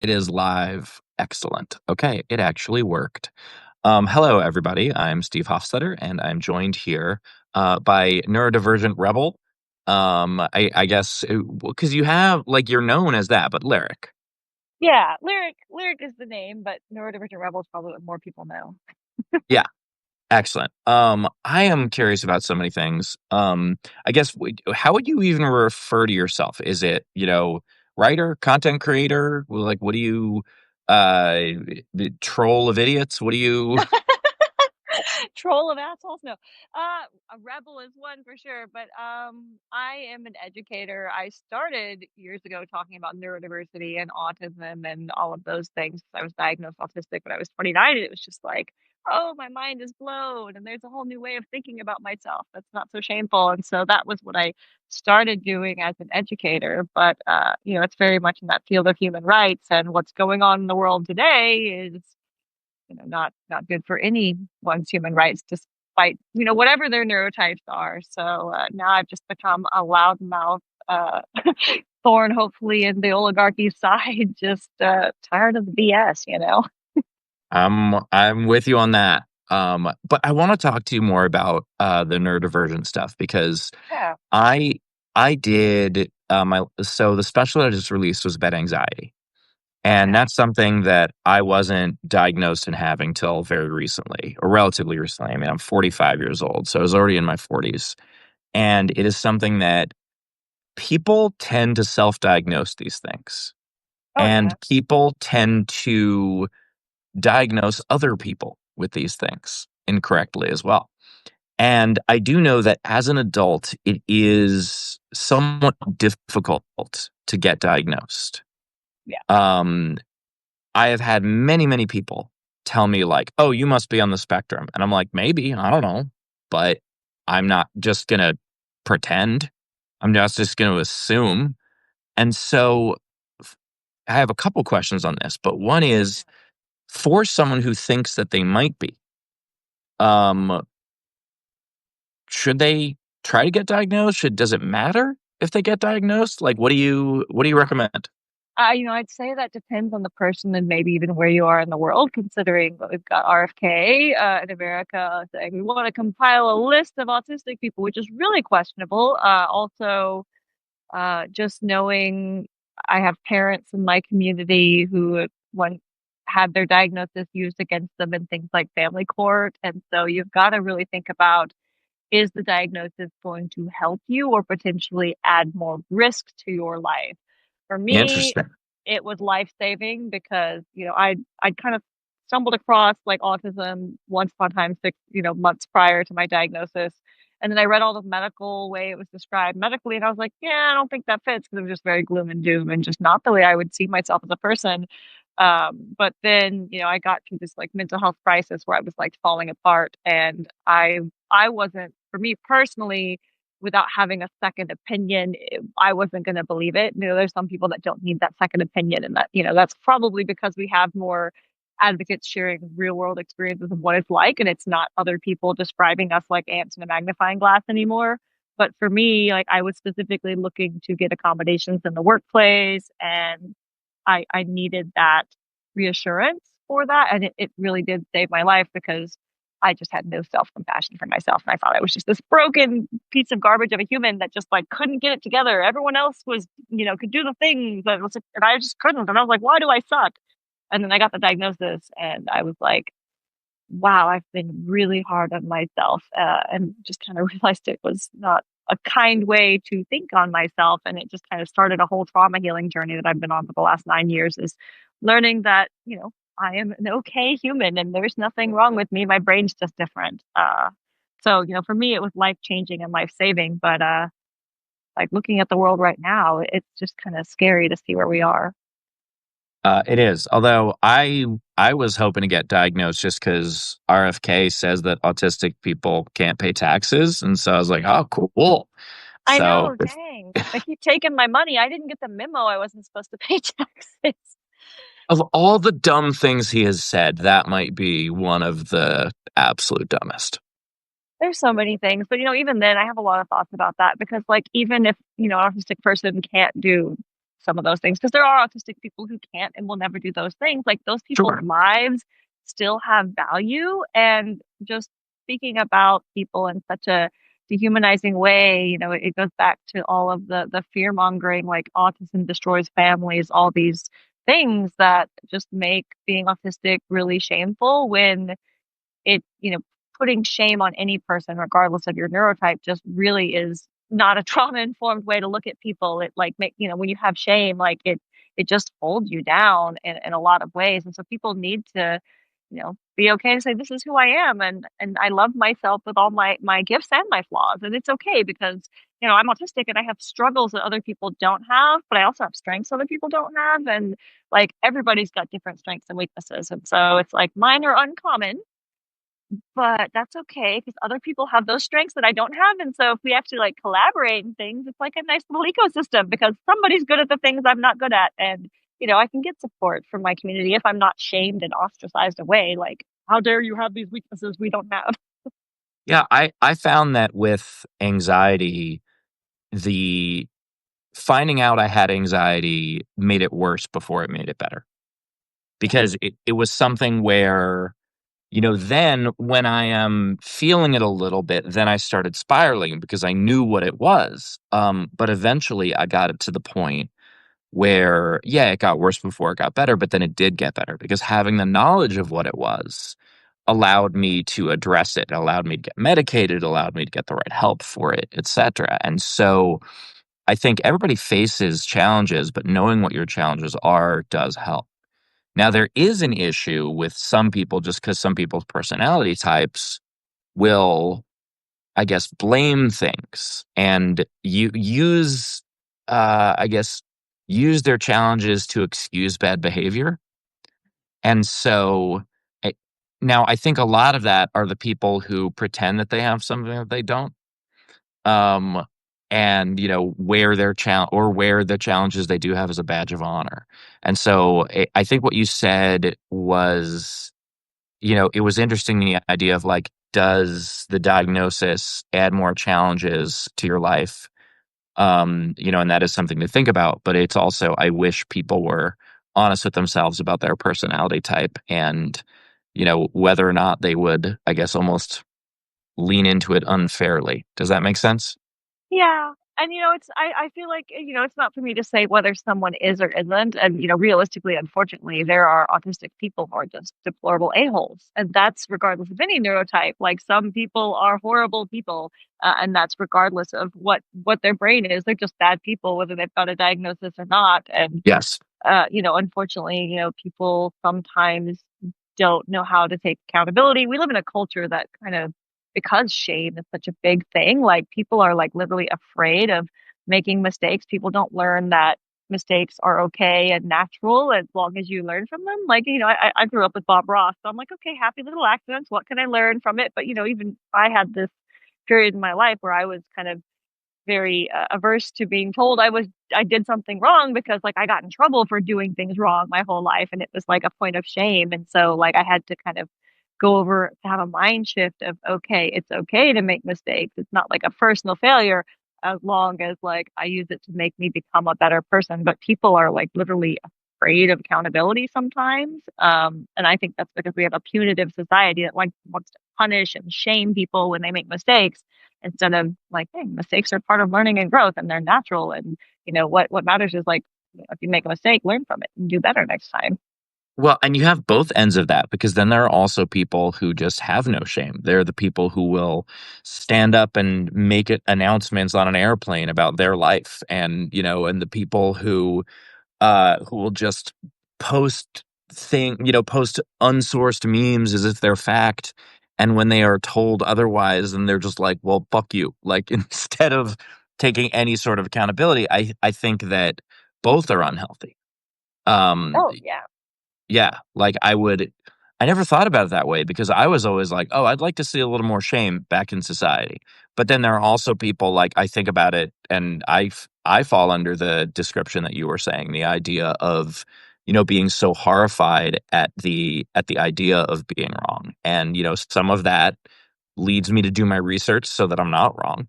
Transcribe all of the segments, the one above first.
It is live. Excellent. Okay, it actually worked. Hello, everybody. I'm Steve Hofstetter, and I'm joined here by Neurodivergent Rebel. I guess because you have you're known as that, but Lyric. Yeah, Lyric is the name, but Neurodivergent Rebel is probably what more people know. Yeah, excellent. I am curious about so many things. I guess how would you even refer to yourself? Is it writer, content creator? Like, what do you uh troll of idiots? What do you? Troll of assholes? No. A rebel is one for sure, but I am an educator. I started years ago talking about neurodiversity and autism and all of those things. I was diagnosed autistic when I was 29, and it was just like, oh, my mind is blown, and there's a whole new way of thinking about myself that's not so shameful. And so that was what I started doing as an educator. But it's very much in that field of human rights, and what's going on in the world today is not good for anyone's human rights, despite whatever their neurotypes are. So now I've just become a loudmouth thorn, hopefully, in the oligarchy side. Just tired of the BS. I'm with you on that. But I want to talk to you more about the neurodivergent stuff because Yeah. I I did so the special that I just released was about anxiety. And Okay. that's something that I wasn't diagnosed in having till very recently, or relatively recently. I mean, I'm 45 years old, so I was already in my 40s. And it is something that people tend to self-diagnose these things. Oh And yeah. people tend to diagnose other people with these things incorrectly as well. And I do know that as an adult, it is somewhat difficult to get diagnosed. Yeah. Um, I have had many, many people tell me, like, oh, you must be on the spectrum. And I'm like, maybe, I don't know. But I'm not just going to pretend. I'm just going to assume. And so I have a couple questions on this, but one is for someone who thinks that they might be, um, should they try to get diagnosed? Does it matter if they get diagnosed? Like, what do you recommend? I'd say that depends on the person and maybe even where you are in the world, considering that we've got RFK in America saying we want to compile a list of autistic people, which is really questionable. Also, just knowing I have parents in my community who one had their diagnosis used against them in things like family court. And so you've got to really think about, is the diagnosis going to help you or potentially add more risk to your life? For me, Interesting. it was life saving because, I'd kind of stumbled across like autism once upon a time, months prior to my diagnosis. And then I read all the medical way it was described medically, and I was like, yeah, I don't think that fits because it was just very gloom and doom and just not the way I would see myself as a person. But then, I got to this like mental health crisis where I was like falling apart, and I wasn't, for me personally, without having a second opinion, I wasn't going to believe it. There's some people that don't need that second opinion, and that's probably because we have more advocates sharing real world experiences of what it's like, and it's not other people describing us like ants in a magnifying glass anymore. But for me, like I was specifically looking to get accommodations in the workplace, and I needed that reassurance for that. And it really did save my life because I just had no self compassion for myself. And I thought I was just this broken piece of garbage of a human that just like couldn't get it together. Everyone else was, could do the things and, and I just couldn't. And I was like, why do I suck? And then I got the diagnosis and I was like, wow, I've been really hard on myself, and just kind of realized it was not a kind way to think on myself. And it just kind of started a whole trauma healing journey that I've been on for the last 9 years, is learning that, I am an okay human and there's nothing wrong with me. My brain's just different. So, for me, it was life changing and life saving. But like looking at the world right now, it's just kind of scary to see where we are. It is. Although I was hoping to get diagnosed just because RFK says that autistic people can't pay taxes, and so I was like, oh, cool. I So know, dang. They keep taking my money. I didn't get the memo I wasn't supposed to pay taxes. of all the dumb things he has said, that might be one of the absolute dumbest. There's so many things, but even then I have a lot of thoughts about that because like even if, an autistic person can't do some of those things because there are autistic people who can't and will never do those things. Like those people's Sure. lives still have value. And just speaking about people in such a dehumanizing way, it goes back to all of the fear mongering, like autism destroys families, all these things that just make being autistic really shameful when it putting shame on any person, regardless of your neurotype, just really is not a trauma informed way to look at people. It like when you have shame, like it just holds you down in a lot of ways. And so people need to, be okay to say this is who I am, and I love myself with all my gifts and my flaws. And it's okay because, I'm autistic and I have struggles that other people don't have, but I also have strengths other people don't have. And like everybody's got different strengths and weaknesses. And so it's like mine are uncommon, but that's okay because other people have those strengths that I don't have. And so if we actually like collaborate and things, it's like a nice little ecosystem because somebody's good at the things I'm not good at. And, I can get support from my community if I'm not shamed and ostracized away. Like, how dare you have these weaknesses we don't have? Yeah, I found that with anxiety, the finding out I had anxiety made it worse before it made it better. Because it was something where, then when I am feeling it a little bit, then I started spiraling because I knew what it was. But eventually I got it to the point where, yeah, it got worse before it got better, but then it did get better because having the knowledge of what it was allowed me to address it, allowed me to get medicated, allowed me to get the right help for it, etc. And so I think everybody faces challenges, but knowing what your challenges are does help. Now, there is an issue with some people just because some people's personality types will, I guess, blame things and you use, I guess, use their challenges to excuse bad behavior. And so I, now I think a lot of that are the people who pretend that they have something that they don't. Um, and wear their or wear the challenges they do have as a badge of honor. And so I think what you said was, it was interesting, the idea of like, does the diagnosis add more challenges to your life? And that is something to think about, but it's also, I wish people were honest with themselves about their personality type and, whether or not they would, I guess, almost lean into it unfairly. Does that make sense? Yeah. And I feel like, it's not for me to say whether someone is or isn't. And, realistically, unfortunately, there are autistic people who are just deplorable a-holes. And that's regardless of any neurotype. Like some people are horrible people, and that's regardless of what their brain is. They're just bad people, whether they've got a diagnosis or not. And Yes. unfortunately, people sometimes don't know how to take accountability. We live in a culture that kind of, because shame is such a big thing, like people are like literally afraid of making mistakes. People don't learn that mistakes are okay and natural as long as you learn from them. Like, I grew up with Bob Ross, so I'm like, okay, happy little accidents. What can I learn from it? But, even I had this period in my life where I was kind of very averse to being told I did something wrong because like I got in trouble for doing things wrong my whole life, and it was like a point of shame. And so like I had to kind of go over to have a mind shift of, okay, it's okay to make mistakes. It's not like a personal failure as long as like I use it to make me become a better person. But people are like literally afraid of accountability sometimes. And I think that's because we have a punitive society that like wants to punish and shame people when they make mistakes instead of like, hey, mistakes are part of learning and growth and they're natural. And what matters is like, if you make a mistake, learn from it and do better next time. Well, and you have both ends of that because then there are also people who just have no shame. They're the people who will stand up and make announcements on an airplane about their life, and and the people who will just post post unsourced memes as if they're fact, and when they are told otherwise, and they're just like, well, fuck you. Like instead of taking any sort of accountability, I think that both are unhealthy. Um, Oh yeah. yeah, like I never thought about it that way because I was always like, "Oh, I'd like to see a little more shame back in society." But then there are also people like I think about it and I fall under the description that you were saying, the idea of, being so horrified at the idea of being wrong. And, some of that leads me to do my research so that I'm not wrong.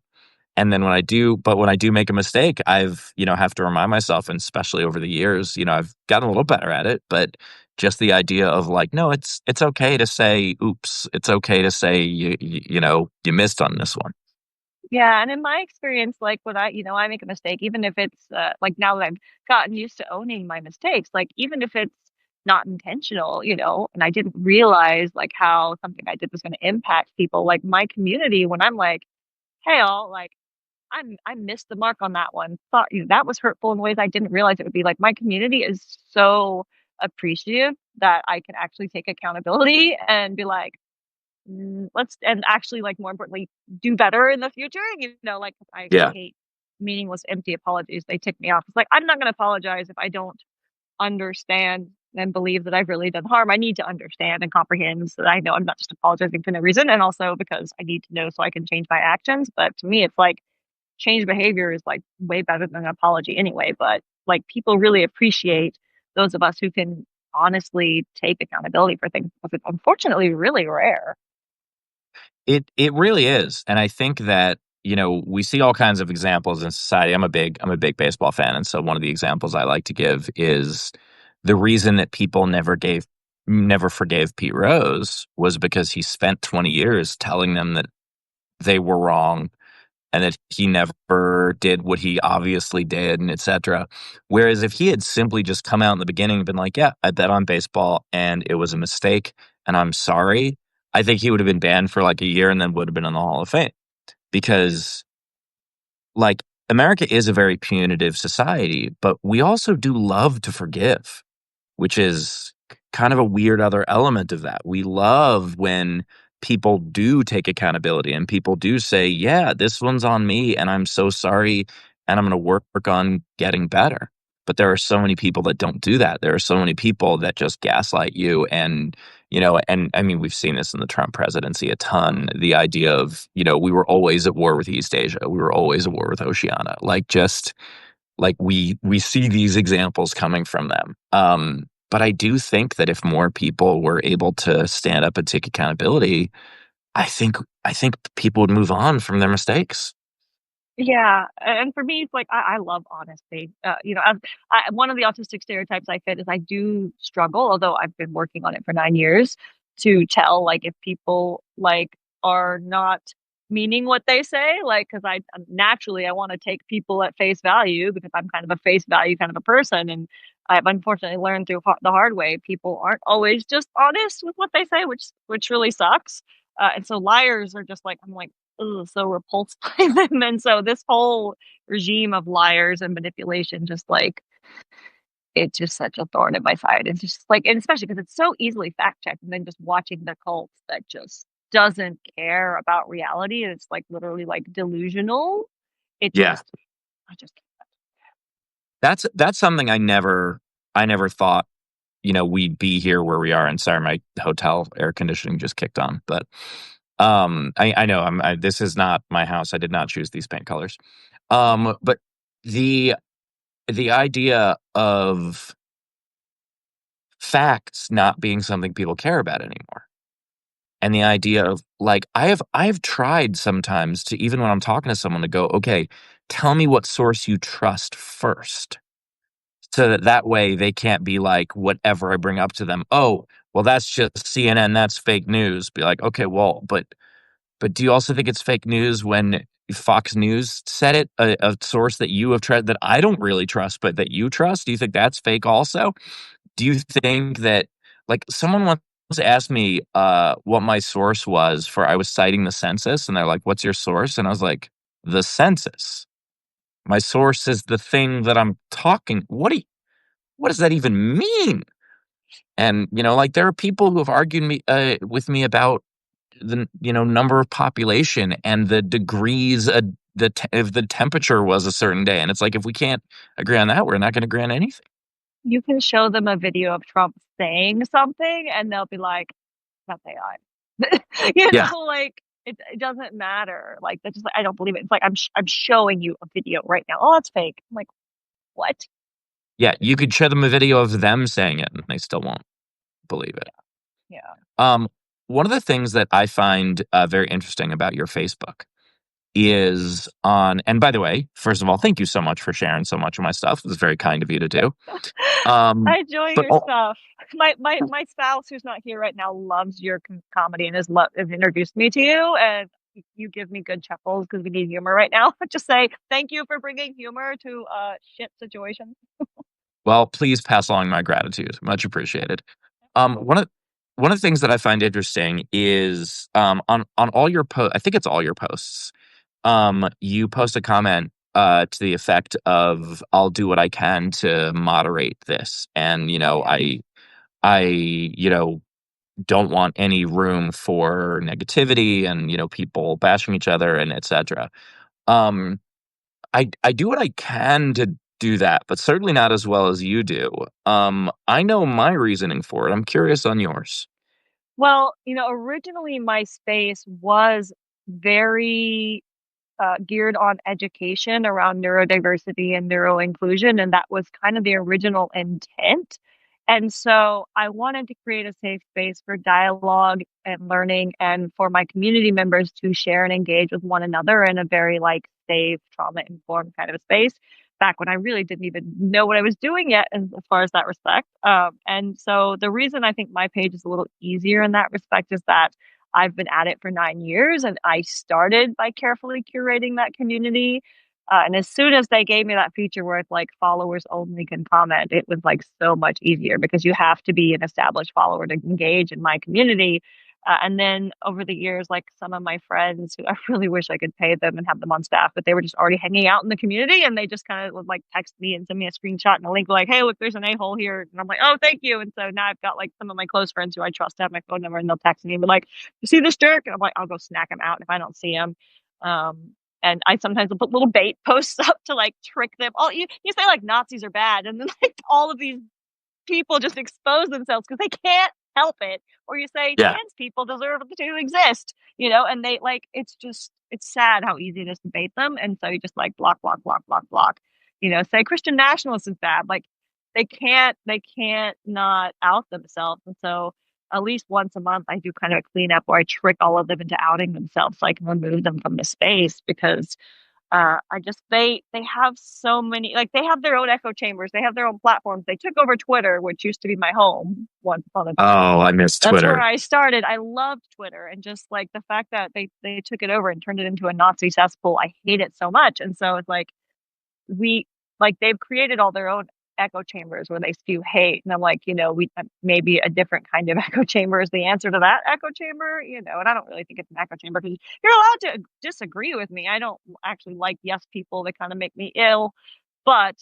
And then when I do make a mistake, have to remind myself, and especially over the years, I've gotten a little better at it, but just the idea of like, no, it's okay to say, oops. It's okay to say you missed on this one. Yeah, and in my experience, like when I make a mistake, even if it's like now that I've gotten used to owning my mistakes, like even if it's not intentional, and I didn't realize like how something I did was going to impact people, like my community, when I'm like, hey, all like I missed the mark on that one. Thought that was hurtful in ways I didn't realize it would be. Like my community is so appreciative that I can actually take accountability and be like, let's and actually like more importantly do better in the future, like I Yeah. hate meaningless empty apologies. They tick me off. It's like I'm not going to apologize if I don't understand and believe that I've really done harm. I need to understand and comprehend so that I know I'm not just apologizing for no reason, and also because I need to know so I can change my actions. But to me it's like change behavior is like way better than an apology anyway. But like people really appreciate those of us who can honestly take accountability for things because it's unfortunately really rare. It really is, and I think that, we see all kinds of examples in society. I'm a big baseball fan, and so one of the examples I like to give is the reason that people never forgave Pete Rose was because he spent 20 years telling them that they were wrong and that he never did what he obviously did, and etc. Whereas if he had simply just come out in the beginning and been like, "Yeah, I bet on baseball and it was a mistake and I'm sorry," I think he would have been banned for like a year and then would have been in the Hall of Fame. Because like America is a very punitive society, but we also do love to forgive, which is kind of a weird other element of that. We love when people do take accountability and people do say, "Yeah, this one's on me and I'm so sorry and I'm going to work on getting better." But there are so many people that don't do that. There are so many people that just gaslight you and I mean we've seen this in the Trump presidency a ton. The idea of, we were always at war with East Asia. We were always at war with Oceania. Like we see these examples coming from them. But I do think that if more people were able to stand up and take accountability, I think I think people would move on from their mistakes. Yeah, and for me, it's like I love honesty. One of the autistic stereotypes I fit is I do struggle, although I've been working on it for 9 years, to tell like if people like are not meaning what they say. Like, because I naturally I want to take people at face value because I'm kind of a face value kind of a person, and I've unfortunately learned through the hard way people aren't always just honest with what they say, which really sucks. And so liars are just like I'm like ugh, so repulsed by them. And so this whole regime of liars and manipulation, just like it's just such a thorn in my side. It's just like, and especially because it's so easily fact checked, and then just watching the cult that just doesn't care about reality. And it's like literally like delusional. It Yeah. just, I just, That's something I never thought, we'd be here where we are. And sorry, my hotel air conditioning just kicked on. But I know this is not my house. I did not choose these paint colors. But the the idea of facts not being something people care about anymore. And the idea of like I've tried sometimes to, even when I'm talking to someone, to go, okay, tell me what source you trust first. So that way they can't be like whatever I bring up to them. Oh, well, that's just CNN, that's fake news. Be like, okay, well, but do you also think it's fake news when Fox News said it, a source that you have tried that I don't really trust, but that you trust? Do you think that's fake also? Do you think that, like, someone once asked me what my source was for, I was citing the census, and they're like, "What's your source?" And I was like, "The census. My source is the thing that I'm talking. What does that even mean?" And like there are people who have argued with me about the number of population and the degrees if the temperature was a certain day, and it's like if we can't agree on that, we're not going to agree on anything. you can show them a video of Trump saying something and they'll be like, that's AI. Yeah, Like it doesn't matter. Like that's just like, I don't believe it. It's like I'm showing you a video right now. Oh, that's fake. I'm like, what? yeah. You could show them a video of them saying it, and they still won't believe it. Yeah. Um, One of the things that I find very interesting about your Facebook is on, and by the way, first of all, thank you so much for sharing so much of my stuff. It was very kind of you to do. I enjoy But your stuff. My spouse, who's not here right now, loves your comedy and has introduced me to you, and you give me good chuckles because we need humor right now. Just say thank you for bringing humor to shit situations. well, please pass along my gratitude. Much appreciated. Um, one of one of the things that I find interesting is on all your I think it's all your posts. You post a comment to the effect of "I'll do what I can to moderate this," and Yeah. I don't want any room for negativity and people bashing each other and etc. Um, I do what I can to do that, but certainly not as well as you do. I know my reasoning for it. I'm curious on yours. Well, originally my space was very geared on education around neurodiversity and neuroinclusion, and that was kind of the original intent. And so I wanted to create a safe space for dialogue and learning and for my community members to share and engage with one another in a very like safe, trauma informed kind of a space back when I really didn't even know what I was doing yet as far as that respect. And so the reason I think my page is a little easier in that respect is that I've been at it for 9 years and I started by carefully curating that community. And as soon as they gave me that feature where it's like followers only can comment, it was like so much easier because you have to be an established follower to engage in my community. And then over the years, like some of my friends who I really wish I could pay them and have them on staff, but they were just already hanging out in the community and they just kind of would like text me and send me a screenshot and a link like, hey, look, there's an a-hole here. And I'm like, oh, thank you. And so now I've got like some of my close friends who I trust to have my phone number and they'll text me and be like, you see this jerk? And I'm like, I'll go snack him out if I don't see him. And I sometimes will put little bait posts up to like trick them. Oh, you say like Nazis are bad, and then like all of these people just expose themselves because they can't help it. Or you say Yeah. trans people deserve to exist, and they like it's sad how easy it is to bait them. And so you just like block, block, block, block, block. Say Christian nationalist is bad. Like they can't not out themselves. And so at least once a month I do kind of a cleanup where I trick all of them into outing themselves so I can remove them from the space because I just they have so many like they have their own echo chambers, they have their own platforms. They took over Twitter, which used to be my home once upon a time. Oh, I miss That's where Twitter. I started. I loved Twitter and just like the fact that they took it over and turned it into a Nazi cesspool. I hate it so much. And so it's like we like they've created all their own echo chambers where they spew hate. And I'm like, we maybe a different kind of echo chamber is the answer to that echo chamber, and I don't really think it's an echo chamber because you're allowed to disagree with me. I don't actually like yes people that kind of make me ill, but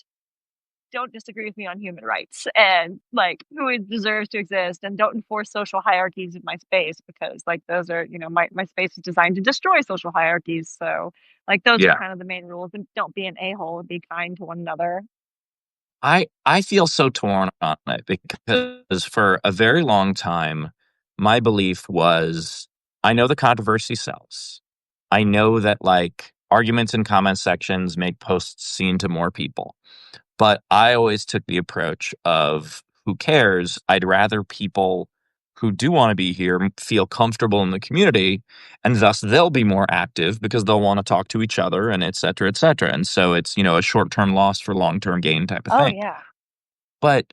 don't disagree with me on human rights and like who deserves to exist and don't enforce social hierarchies in my space because like those are my space is designed to destroy social hierarchies. So like those are Yeah. kind of the main rules, and don't be an a-hole and be kind to one another. I feel so torn on it because for a very long time, my belief was I know the controversy sells. I know that like arguments in comment sections make posts seen to more people. But I always took the approach of who cares? I'd rather people who do want to be here feel comfortable in the community, and thus they'll be more active because they'll want to talk to each other and et cetera, et cetera. And so it's, a short term loss for long term gain type of Oh thing. yeah. But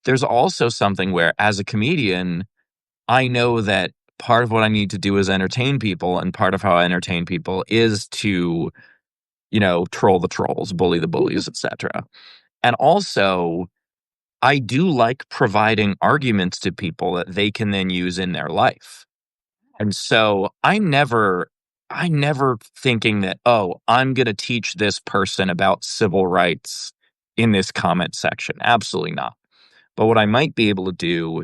there's also something where, as a comedian, I know that part of what I need to do is entertain people, and part of how I entertain people is to, troll the trolls, bully the bullies, etc. And also, I do like providing arguments to people that they can then use in their life. And so I never thinking that, oh, I'm going to teach this person about civil rights in this comment section. Absolutely not. But what I might be able to do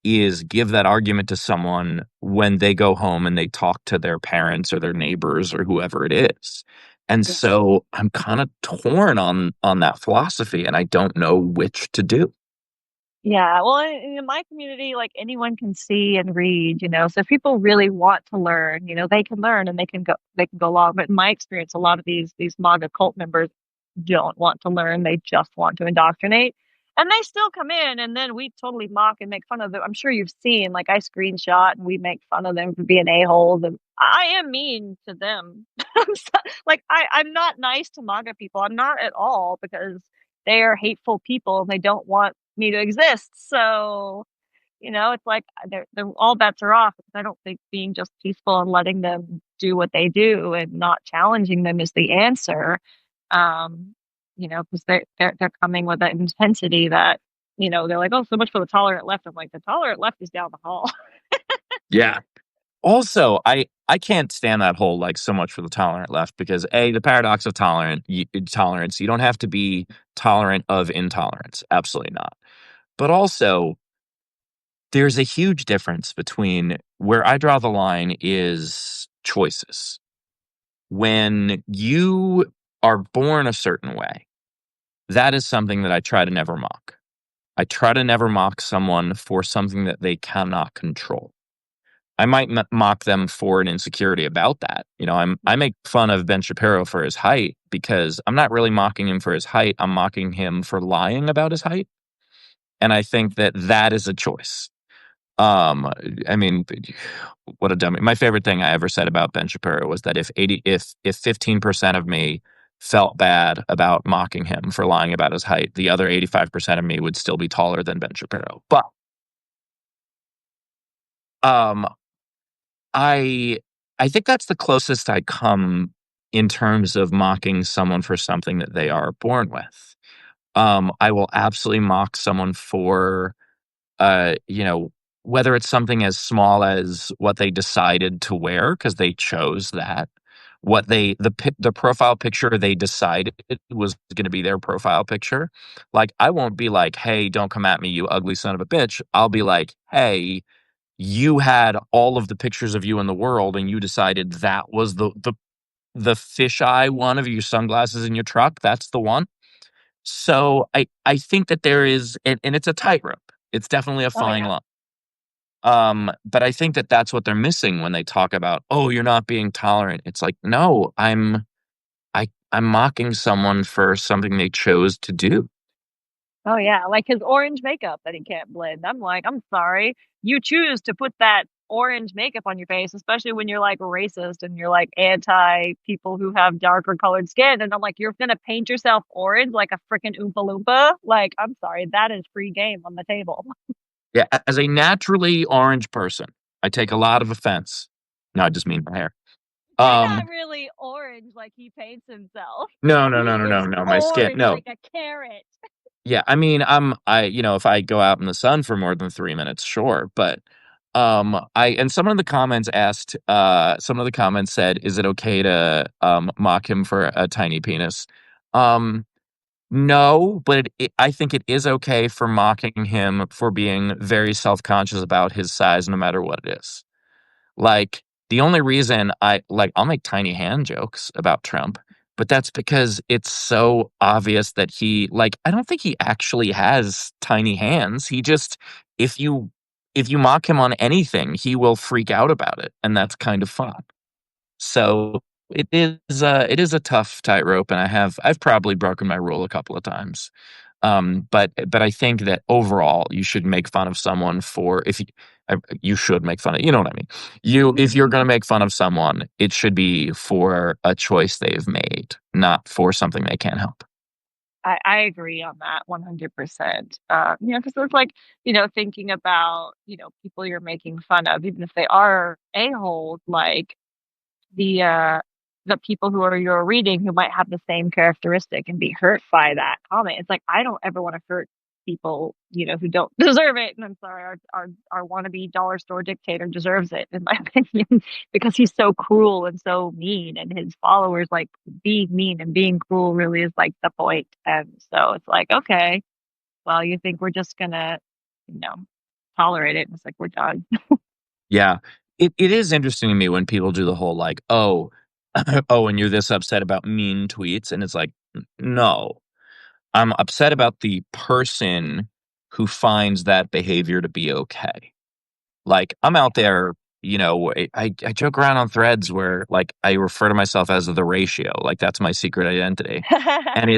is give that argument to someone when they go home and they talk to their parents or their neighbors or whoever it is. And Yeah. so I'm kind of torn on that philosophy and I don't know which to do. Yeah, well, in my community, like anyone can see and read, So if people really want to learn, they can learn and they can go along. But in my experience, a lot of these MAGA cult members don't want to learn; they just want to indoctrinate. And they still come in, and then we totally mock and make fun of them. I'm sure you've seen, like, I screenshot and we make fun of them for being a-holes. And I am mean to them. Like, I'm not nice to MAGA people. I'm not at all, because they are hateful people and they don't want me to exist. So, it's like they're all bets are off, because I don't think being just peaceful and letting them do what they do and not challenging them is the answer. Um, because they're coming with that intensity that, they're like, oh, so much for the tolerant left. I'm like, the tolerant left is down the hall. Yeah. Also, I can't stand that whole like so much for the tolerant left because A, the paradox of tolerance, you don't have to be tolerant of intolerance. Absolutely not. But also, there's a huge difference between where I draw the line is choices. When you are born a certain way, that is something that I try to never mock. I try to never mock someone for something that they cannot control. I might mock them for an insecurity about that. I make fun of Ben Shapiro for his height because I'm not really mocking him for his height. I'm mocking him for lying about his height. And I think that that is a choice. Um, I mean, what a dummy. My favorite thing I ever said about Ben Shapiro was that if 15% of me felt bad about mocking him for lying about his height, the other 85% of me would still be taller than Ben Shapiro. But um I I think that's the closest I come in terms of mocking someone for something that they are born with. I will absolutely mock someone for uh, you know, whether it's something as small as what they decided to wear because they chose that, the profile picture they decided was going to be their profile picture. Like I won't be like, "Hey, don't come at me, you ugly son of a bitch." I'll be like, "Hey, you had all of the pictures of you in the world and you decided that was the fisheye one of your sunglasses in your truck. That's the one." So I think that there is, and it's a tightrope. It's definitely a Oh fine yeah. line. But I think that that's what they're missing when they talk about, oh, you're not being tolerant. It's like, no, I'm mocking someone for something they chose to do. Oh yeah, like his orange makeup that he can't blend. I'm like, I'm sorry. You choose to put that orange makeup on your face, especially when you're like racist and you're like anti people who have darker colored skin. And I'm like, you're gonna paint yourself orange like a freaking Oompa Loompa? Like, I'm sorry, that is free game on the table. Yeah, as a naturally orange person, I take a lot of offense. No, I just mean my hair. You're Um, not really orange like he paints himself. no, no, He no, no, no, is no. My skin, orange no. like a carrot. Yeah, I mean, if I go out in the sun for more than 3 minutes, sure. But and some of the comments said, is it okay to mock him for a tiny penis? Um, no, but I think it is okay for mocking him for being very self-conscious about his size, no matter what it is. Like, the only reason I'll make tiny hand jokes about Trump, but that's because it's so obvious that I don't think he actually has tiny hands. He just if you mock him on anything, he will freak out about it, and that's kind of fun. So it is a tough tightrope, and I've probably broken my rule a couple of times. But I think that overall, you should make fun of someone for if you you should make fun of, you know what I mean? If you're gonna make fun of someone, it should be for a choice they've made, not for something they can't help. I agree on that 100%. Because it's like, thinking about, people you're making fun of, even if they are a-holes, like the uh the people who are you're reading who might have the same characteristic and be hurt by that comment. It's like I don't ever want to hurt people, who don't deserve it. And I'm sorry, our wannabe dollar store dictator deserves it, in my opinion, because he's so cruel and so mean, and his followers like being mean and being cruel really is like the point. And so it's like, okay, well, you think we're just gonna, you know, tolerate it? And it's like we're done. Yeah. It is interesting to me when people do the whole like, "Oh, oh, and you're this upset about mean tweets," and it's like, No. I'm upset about the person who finds that behavior to be okay." Like, I'm out there, I joke around on threads where, like, I refer to myself as the ratio, like, that's my secret identity, and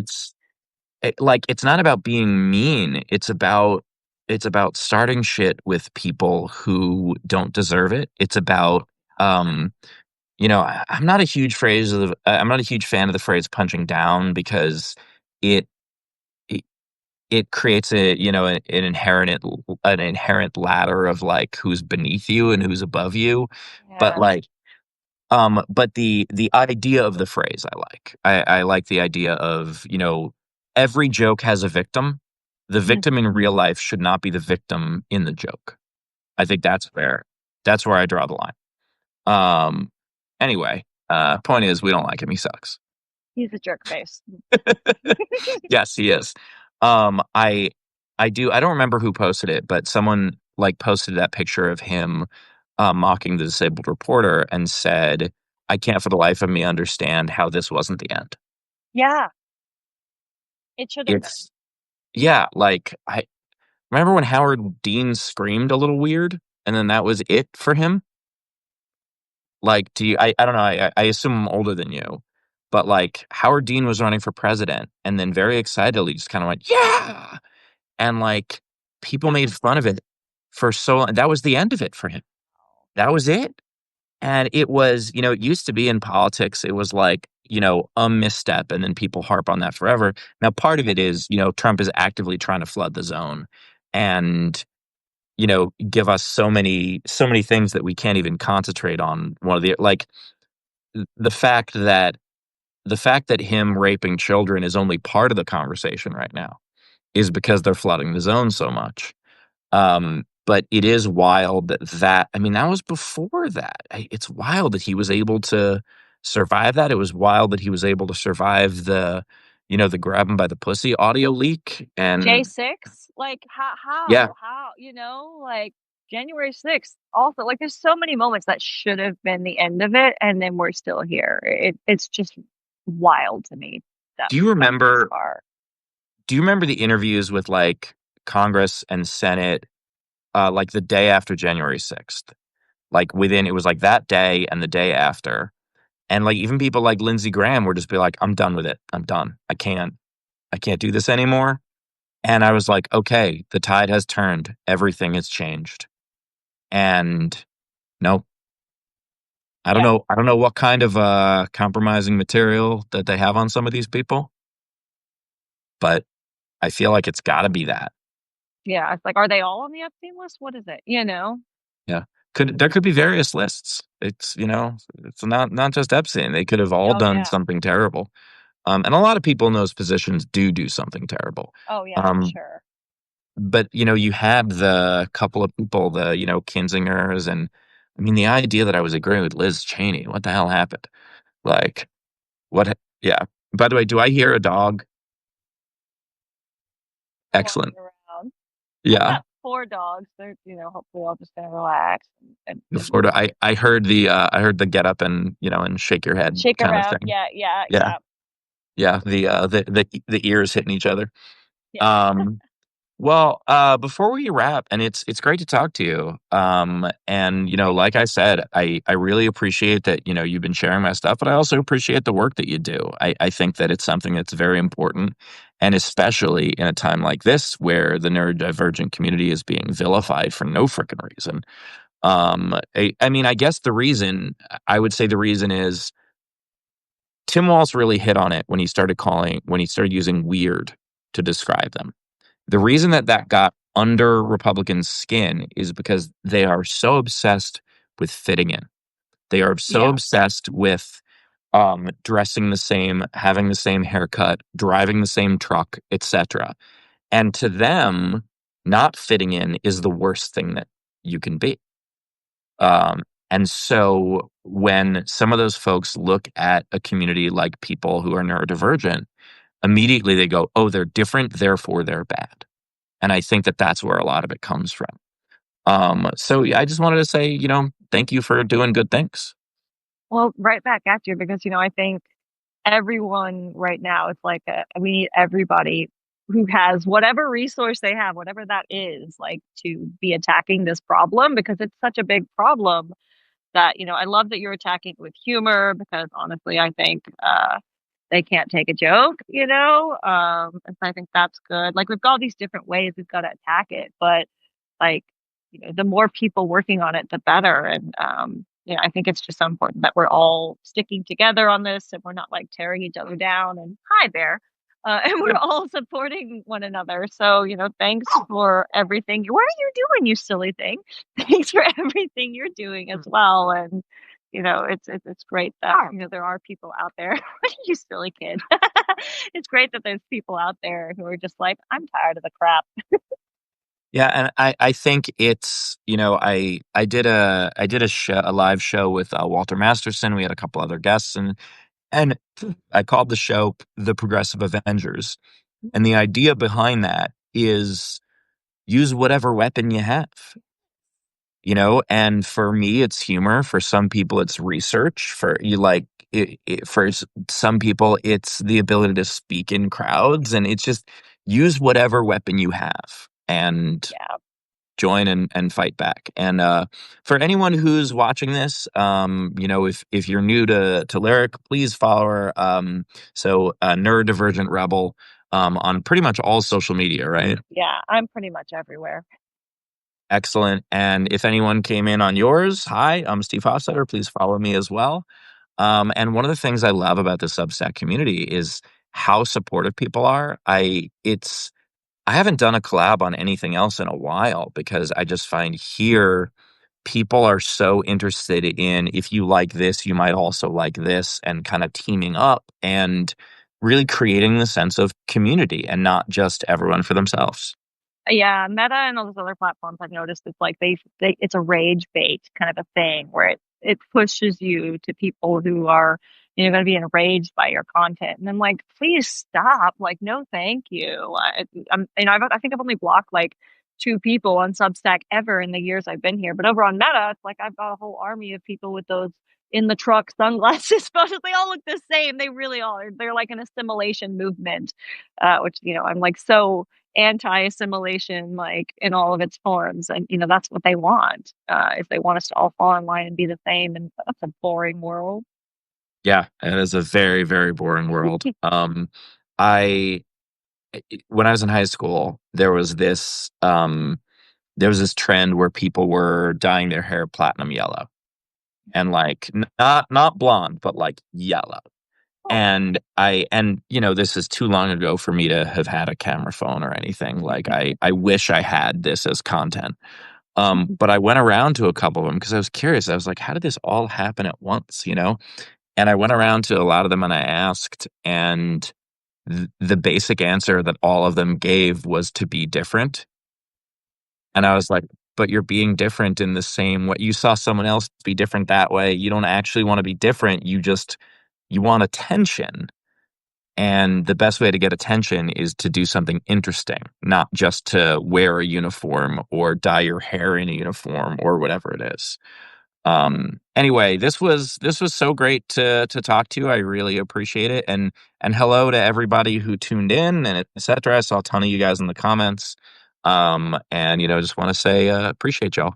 like it's not about being mean. It's about starting shit with people who don't deserve it. It's about I'm not a huge I'm not a huge fan of the phrase punching down because it it, it creates an inherent ladder of like who's beneath you and who's above you. But Yeah. like but the idea of the phrase I like. I like the idea of, every joke has a victim. The victim in real life should not be the victim in the joke. I think that's where I draw the line. Um anyway, point is we don't like him. He sucks. He's a jerk face. Yes, he is. I don't remember who posted it, but someone like posted that picture of him mocking the disabled reporter and said, "I can't for the life of me understand how this wasn't the end." Yeah, it should have been. It's yeah, like I remember when Howard Dean screamed a little weird, and then that was it for him. Like, do you? I don't know. I assume I'm older than you, but like Howard Dean was running for president, and then very excitedly just kind of went, "Yeah," and like people made fun of it for so long. That was the end of it for him. That was it. And it was, it used to be in politics, it was like, a misstep, and then people harp on that forever. Now, part of it is, Trump is actively trying to flood the zone and, give us so many things that we can't even concentrate on. One of the like the fact that him raping children is only part of the conversation right now is because they're flooding the zone so much. But it is wild I mean, that was before that. It's wild that he was able to survive that. It was wild that he was able to survive the grab him by the pussy audio leak. And J6? Like, yeah, like, January 6th also, like, there's so many moments that should have been the end of it, and then we're still here. It's just wild to me that do you we've gotten this remember, far. the interviews with like Congress and Senate, like the day after January 6th? Like it was like that day and the day after. And like even people like Lindsey Graham were just be like, I'm done with it. I'm done. I can't do this anymore. And I was like, okay, the tide has turned. Everything has changed. And no, I don't Yeah, know. I don't know what kind of compromising material that they have on some of these people, but I feel like it's got to be that. yeah, it's like, are they all on the Epstein list? What is it, you know? Yeah. There could be various lists. It's not just Epstein. They could have all Oh, done yeah. something terrible. And a lot of people in those positions do something terrible. Oh, yeah, for Um, sure. but you had the couple of people, the Kinzingers, and I mean the idea that I was agreeing with Liz Cheney. What the hell happened? Like what? Yeah. By the way, do I hear a dog? Walking Excellent. around. I've Yeah. got 4 dogs. They're, hopefully all just gonna relax The and Florida. I heard the get up and and shake your head shake kind of around. thing. Yeah, yeah, Yeah. yeah, Yeah. The ears hitting each other. yeah. Um. Well, before we wrap, and it's great to talk to you. And Great. like I said, I really appreciate that you've been sharing my stuff, but I also appreciate the work that you do. I think that it's something that's very important, and especially in a time like this where the neurodivergent community is being vilified for no freaking reason. I mean, I guess I would say the reason is Tim Walz really hit on it when he started using weird to describe them. The reason that got under Republicans' skin is because they are so obsessed with fitting in. They are so Yeah, obsessed with dressing the same, having the same haircut, driving the same truck, etc. And to them, not fitting in is the worst thing that you can be. yeah, And so when some of those folks look at a community like people who are neurodivergent, immediately they go, "Oh, they're different, therefore they're bad." And I think that that's where a lot of it comes from. So yeah, I just wanted to say, thank you for doing good things. well, right back at you because, I think everyone right now, it's like, we need everybody who has whatever resource they have, whatever that is, like, to be attacking this problem because it's such a big problem that, I love that you're attacking it with humor because honestly, I think, they can't take a joke, you know? And so I think that's good. Like we've got all these different ways we've got to attack it, but like, you know, the more people working on it, the better. And you know, I think it's just so important that we're all sticking together on this and we're not like tearing each other down and hi Bear. And we're Yep. all supporting one another. So, you know, thanks for everything. What are you doing, you silly thing? Thanks for everything you're doing as well. And you know, it's great that you know there are people out there. You silly kid. It's great that there's people out there who are just like, I'm tired of the crap. Yeah, and I think it's, you know, I did a live show with Walter Masterson. We had a couple other guests, and I called the show The Progressive Avengers. And the idea behind that is use whatever weapon you have. You know, and for me, it's humor. For some people, it's research. For you, like some people, it's the ability to speak in crowds, and it's just use whatever weapon you have and Yeah. join and fight back. And for anyone who's watching this, you know, if you're new to Lyric, please follow her. Neurodivergent Rebel on pretty much all social media, right? Yeah. I'm pretty much everywhere. Excellent. And if anyone came in on yours, hi, I'm Steve Hofstetter. Please follow me as well. And one of the things I love about the Substack community is how supportive people are. I haven't done a collab on anything else in a while because I just find here people are so interested in if you like this, you might also like this, and kind of teaming up and really creating the sense of community and not just everyone for themselves. Yeah, Meta and all those other platforms I've noticed it's like they it's a rage bait kind of a thing where it pushes you to people who are you know going to be enraged by your content, and I'm like, please stop! Like, no, thank you. I'm you know I think I've only blocked like two people on Substack ever in the years I've been here, but over on Meta, it's like I've got a whole army of people with those in the truck sunglasses, but they all look the same. They really all are. They're like an assimilation movement, which you know I'm like so anti-assimilation like in all of its forms and you know that's what they want if they want us to all fall in line and be the same and that's a boring world. Yeah, it is a very, very boring world. I when I was in high school, there was this trend where people were dyeing their hair platinum yellow and like not blonde, but like yellow. Oh. And you know, this is too long ago for me to have had a camera phone or anything. Like I wish I had this as content. But I went around to a couple of them because I was curious. I was like, how did this all happen at once, you know? And I went around to a lot of them and I asked, and the basic answer that all of them gave was to be different. And I was like, but you're being different in the same way. You saw someone else be different that way. You don't actually want to be different. You want attention. And the best way to get attention is to do something interesting, not just to wear a uniform or dye your hair in a uniform or whatever it is. Anyway, this was so great to talk to you. I really appreciate it. And hello to everybody who tuned in and etc. I saw a ton of you guys in the comments. And you know, just want to say appreciate y'all.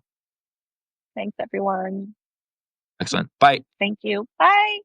Thanks everyone. Excellent. Bye. Thank you, bye.